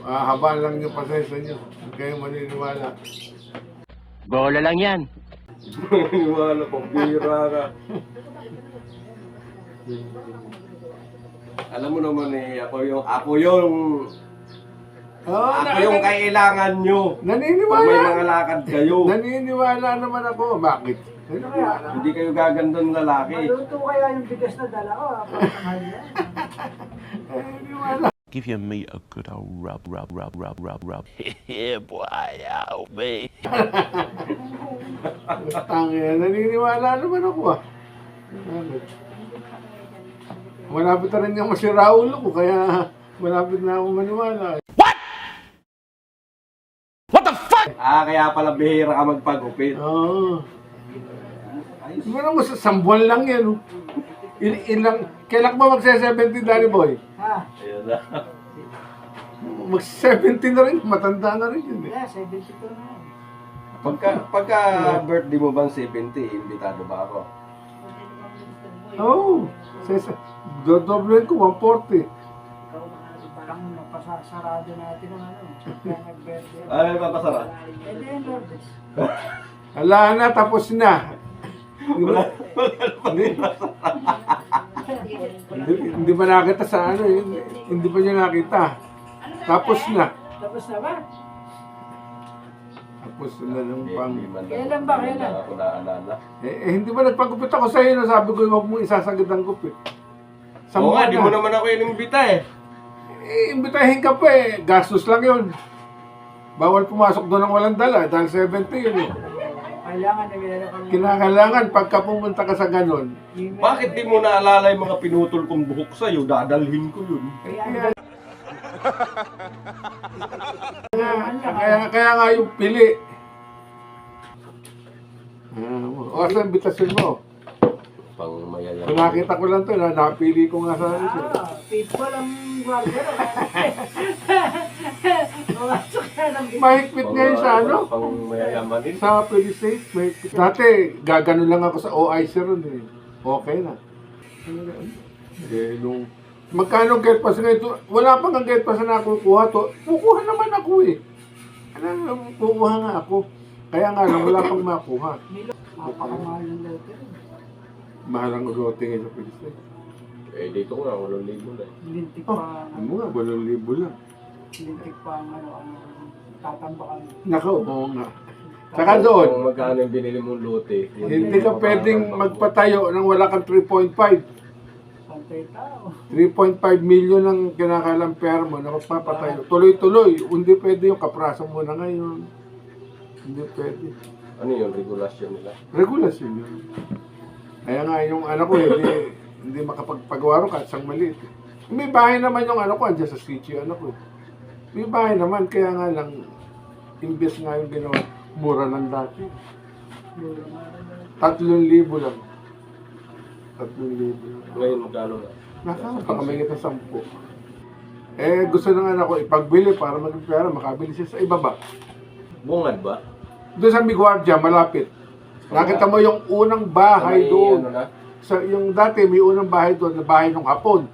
haba lang yung pasensya nyo. Huwag kayong maniniwala. Bola lang yan. Wala ko, bira ka. Alam mo naman eh, ako yung kailangan nyo. Pag Naniniwala. may mga lakad kayo. Naniniwala naman ako. Bakit? Naniniwala. Hindi kayo gagandang lalaki. Maluto kaya yung bigas na dala ko. Mahal yan. Naniniwala. Give your meat a good old rub. Yeah, boy, out me. Tangina, naniniwala naman ako ah. Malapit na rin nga masira ulo ko, kaya malapit na ako maniwala. Kaya pala bihira ka magpagupit. Oo. Di ba naman sa sambuan lang yan, oh. Kailan ba magse-70, Danny Boy? Ha? Ayun na. Mag-70 na rin, matanda na rin yun eh. Yeah, 72 na. Pagka birthday mo bang 70, imbitado ba ako? Oo. Dodoblen ko, 140. Parang napasasarado natin ang ano. Kaya nag-birthday. Ay, papasara. Pwede yung Lourdes. Ala na, tapos na. Hindi ba nakita sa ano eh. Hindi pa niya nakita. Tapos na. Tapos na ba? Tapos na ng pang... Kailan ba? Kailan? Ako naalala. Hindi ba nagpagupit ako sa iyo? Sabi ko, huwag mo isasagad ang gupit. Oo nga, di mo naman ako inimbita eh. Imbitahin ka pa eh. Gastos lang yun. Bawal pumasok doon ng walang dala. Dahil 70 yun eh. Kailangan na meron kami. Kinakailangan pagka pumunta ka sa ganon. Bakit di mo naalala yung mga pinutol kong buhok sa'yo? Dadalhin ko yun. Kaya nga yung pili. O sa imbitasyon mo. Pang mayayang. Kung nakita ko lang to, napili ko nga sa ano. People ang guardia. Mamasok na ng Mahigpit ngayon sa ano? Pang mayayaman din. Sa police state, mahigpit. Dati, gagano lang ako sa OIC ron eh. Okay na. Eh, nung... Magkano get pass ngayon? Wala pang ang get pass na nakukuha to. Kukuha naman ako eh. Ano, kukuha nga ako. Kaya nga lang, wala pang makuha. Napakamahal ng lote. Mahal ang ulote ngayon sa police state. Eh, dito ko nga, 8,000 na eh. Lintik Oh, pa. ano nga, 8,000 lang. Lintik pa ang ano, ang tatambakan. Nako, oo nga. Saka doon, Kung magkano yung binili mong lote. hindi ka pwedeng magpatayo nang wala kang 3.5. Pantay tao. 3.5 million ang kinakalang pera mo na magpapatayo. Tuloy-tuloy. Hindi pwede yung kapraso mo na ngayon. Hindi pwede. Ano yung regulasyon nila? Regulasyon yun. Kaya nga yung anak ko, hindi makapagpagawa ro kahit isang maliit. May bahay naman yung anak ko, andyan sa city anak ko. May bahay naman, kaya nga lang, imbes nga yung ginawa, mura lang dati. 3,000 lang. 3,000 lang. Ngayon, magkano na? Baka may kita 10. Eh, gusto ng anak ko ipagbili para maging pera, makabili siya sa ibaba. Bungad ba? Doon sa Miguardia, malapit. Nakita mo yung unang bahay May doon. ano na? Sa yung dati may unang bahay doon, na bahay ng Hapon.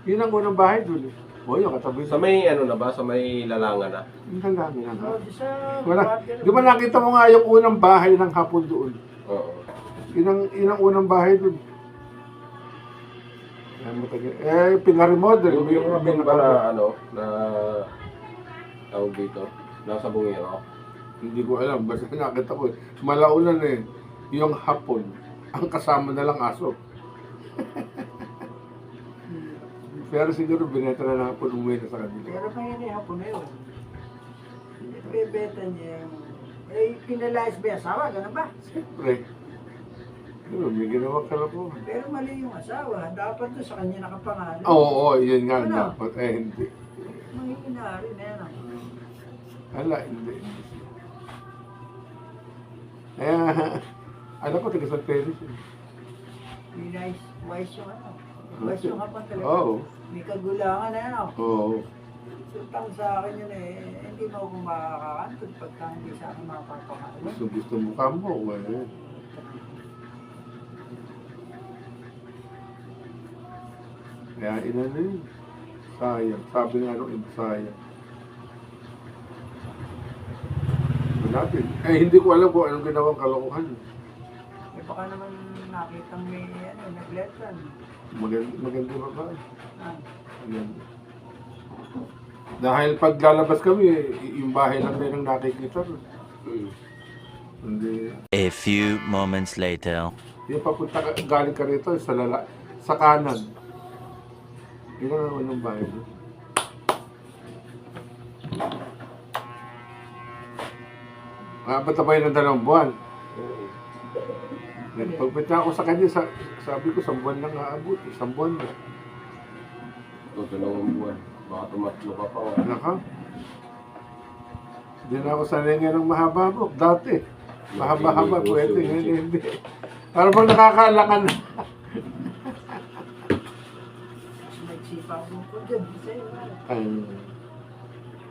Yun ang unang bahay doon eh. O yung katabi. Sa may ano na ba? Sa may lalangan na? Yung dami na. Oh, sa Wala. Di ba nakita mo nga yung unang bahay ng Hapon doon? Oo. Yun ang unang bahay doon. Pinaremodel. Yung hapon ba na ano? Na tawag dito? Nasa bungero? Hindi ko alam. Basta nakita ko. Malaunan eh. Yung Hapon. Ang kasama na lang aso. Pero siguro bineta na ng Hapon umuwi na sa kanila. pero may hapon na yun. Bebeta niya yung... Eh, pinalayas ba yung asawa? Ganun ba? Siyempre. Pero may ginawa ka na po. Pero mali yung asawa. Dapat to sa kanya nakapangalan. Oo, yun nga. Ano? Dapat. Hindi. Manginginari na yan. Hala, hindi. Kaya, alam ko, taga San Pedro siya. Nice, wise yung ano. Wise yung hapon talaga. Oo. May kagulangan na yan. Oo. Sultang sa akin yun eh. Hindi mo ako makakakantod pagka hindi sa akin makapapangalan. Gusto mo ka mo. Eh. Kaya inano yun. Sayang. Sabi nga nung iba sayang. Dati. Hindi ko alam kung anong ginawang kalokohan. Eh, baka naman nakita may nagletan. Maganda ba ba? Ah, Ayan. Dahil pag lalabas kami, yung bahay lang din ang nakikita. Hindi. A few moments later. Yung papunta ka, galing ka rito sa kanan. Yun ang naman yung bahay mo. Abot na ba yun ng 2 buwan? Pagpunta ako sa kanya, sabi ko, 1 buwan lang aabot. 1 buwan na. Ito, 2 buwan. Baka tumatlo ka pa. Naka. Hindi na ako sanay ngayon ng mahaba mo. Dati. Mahaba-haba, pwede. Ngayon hindi. Para bang nakakaalakan na. nagsipa ko po dyan. Sa'yo, Ay,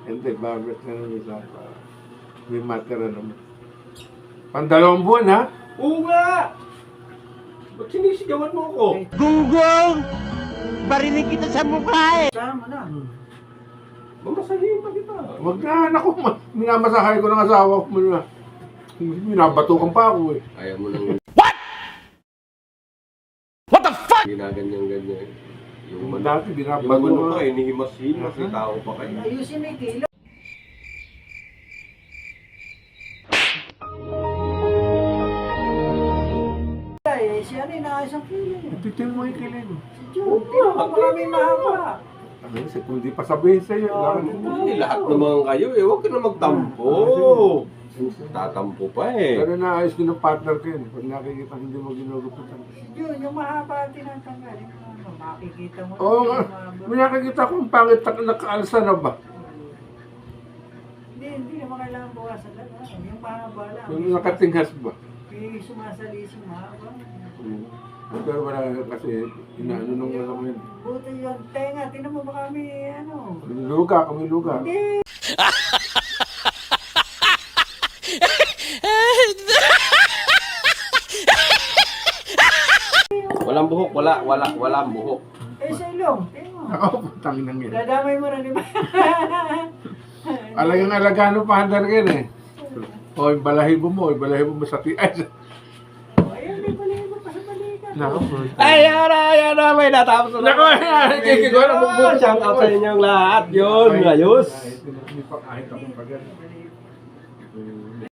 hindi, babet na naman sa may matera naman. 2 buwan, ha? Oo nga! Ba't sinisigawan mo ako? Gunggong! Barinig kita sa mukha eh! Sama na. Mamasahin pa kita. Wag na, naku, minamasahay ko ng asawa ko muna. Minabatukan pa ako eh. Ayaw mo nang What the fuck? ginaganyan-ganyan. Yung Dati, yung binabago ano nga. ka, inihimas-himas, may tao pa kayo. Ayusin mo yung kilo. Eh, siya rin inaayos ang kilo niya. Titin mo yung kilay mo. Si Jun, tino mo maraming mahaba. Ano, kung di pa sabihin sa'yo, lakad mo. Ay, lahat naman kayo eh, huwag ka na magtampo. Tatampo pa eh. Pero naayos ko ng partner ko yun. Pag nakikita hindi mo ginugupitan. Si Jun, yung mahaba tinatanggal. Yung ano, makikita mo. Oo nga. yung mahaba. May nakikita ko ang pangit nakaalsa na ba? Hindi naman kailangan bawasan lang. Yung mahaba lang. Yung nakatinghas ba? Yung sumasalis yung mahaba. Pero wala kasi inaano nung ano ko yun. Buti yun. Tenga, tinan mo ba kami, ano? Kami luga. Hindi. Walang buhok, walang buhok. Eh, sa ilong. Tingnan mo. Ako, putang nang yun. Dadamay mo na, di ba? Alagang alagano pa handar ka eh. O, yung balahibo mo sa tiyan. Ayun, may balibo pa sa balikan. Nako, Ayan na, may natapos na. Nako, kikigol na Shout out sa inyong lahat yun, ayos. Hindi pa kahit ako pa ganun.